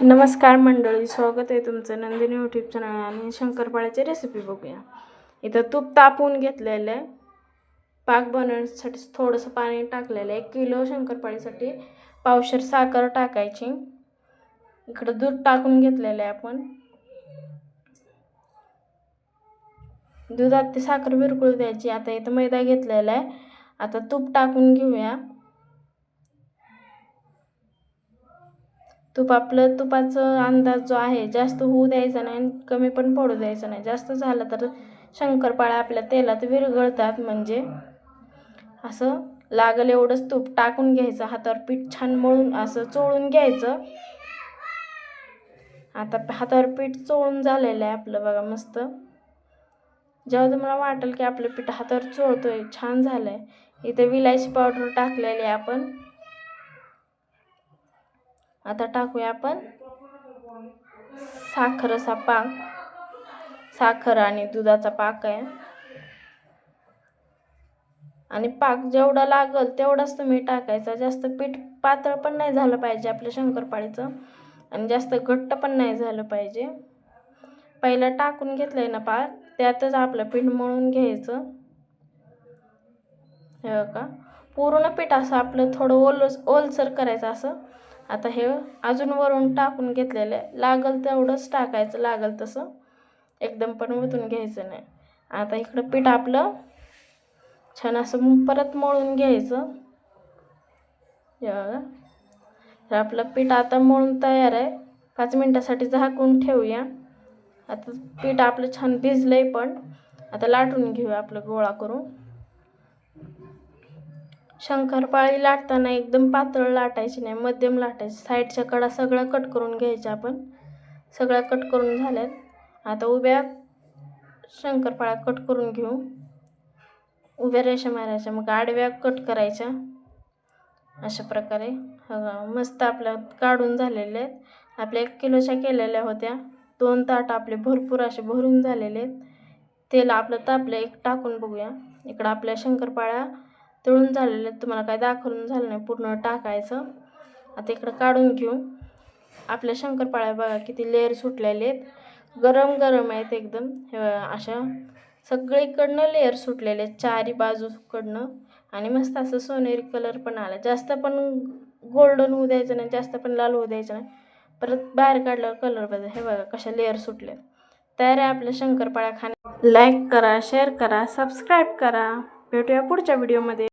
नमस्कार मंडळी, स्वागत आहे तुमचं नंदिनी यूट्यूब चॅनल. आणि शंकरपाळ्याची रेसिपी बघूया. इथं तूप तापवून घेतलेलं आहे. पाक बनवण्यासाठी थोडंसं पाणी टाकलेलं आहे. 1 किलो शंकरपाळीसाठी पावशेर साखर टाकायची. इकडं दूध टाकून घेतलेलं आहे आपण. दुधात ती साखर विरघळू द्यायची. आता इथं मैदा घेतलेला आहे. आता तूप टाकून घेऊया. तुपाचा अंदाज जो आहे जास्त होऊ द्यायचा नाही, कमी पण पडू द्यायचा नाही. जास्त झालं तर शंकरपाळ्या आपल्या तेलात विरघळतात. म्हणजे असं लागेल एवढंच तूप टाकून घ्यायचं. हातावर पीठ छान मळून असं चोळून घ्यायचं. आता हातावर पीठ चोळून झालेलं आहे आपलं बघा मस्त. जेव्हा तुम्हाला वाटेल की आपलं पीठ हातावर चोळतोय, छान झालं आहे, इथे विलायची पावडर टाकलेली आहे आपण. आता टाकूया आपण साखरेचा पाक. साखर आणि दुधाचा पाक आहे. आणि पाक जेवढा लागल तेवढाच तुम्ही टाकायचा. जास्त पीठ पातळ पण नाही झालं पाहिजे आपल्या शंकरपाळीचं, आणि जास्त घट्ट पण नाही झालं पाहिजे. पहिला टाकून घेतलंय ना पाक, त्यातच आपलं पीठ मळून घ्यायचं. हे बघा, पूर्ण पीठ असं आपलं थोडं ओलसर करायचं असं. आता हे अजून वरून टाकून घेतलेलं आहे. लागल तेवढंच टाकायचं, लागल तसं, एकदम पण ओतून घ्यायचं नाही. आता इकडं पीठ आपलं छान असं परत मळून घ्यायचं. हे बघा, तर आपलं पीठ आता मळून तयार आहे. 5 मिनिटासाठी झाकून ठेवूया. आता पीठ आपलं छान भिजलंय पण. आता लाटून घेऊया आपलं गोळा करून. शंकरपाळी लाटताना एकदम पातळ लाटायची नाही, मध्यम लाटायची. साईडच्या कडा सगळ्या कट करून घ्यायच्या आपण. सगळ्या कट करून झाल्यात. आता उभ्या शंकरपाळ्या कट करून घेऊ. उभ्या रेषा मारायच्या, मग आडव्या कट करायच्या अशा प्रकारे. मस्त आपल्या काढून झालेल्या आहेत. आपल्या 1 किलोच्या केलेल्या होत्या. 2 ताट आपले भरपूर असे भरून झालेले आहेत. तेल आपलं तापलं, एक टाकून बघूया. इकडं आपल्या शंकरपाळ्या तळून झालेले आहेत. तुम्हाला काय दाखवून झालं नाही, पूर्ण टाकायचं. आता इकडं काढून घेऊ. आपल्या शंकरपाळ्या बघा किती लेअर सुटलेले आहेत. गरम गरम आहेत एकदम. हे अशा सगळीकडनं लेअर सुटलेले आहेत, चारी बाजूकडनं. आणि मस्त असं सोनेरी कलर पण आला. जास्त पण गोल्डन होऊ द्यायचं नाही, जास्त पण लाल होऊ द्यायचं नाही. परत बाहेर काढल्यावर कलर बदल. हे बघा कशा लेअर सुटले. तयार आहे आपल्या शंकरपाळ्या खाण्या. लाईक करा, शेअर करा, सबस्क्राईब करा. भेटूया पुढच्या व्हिडिओमध्ये.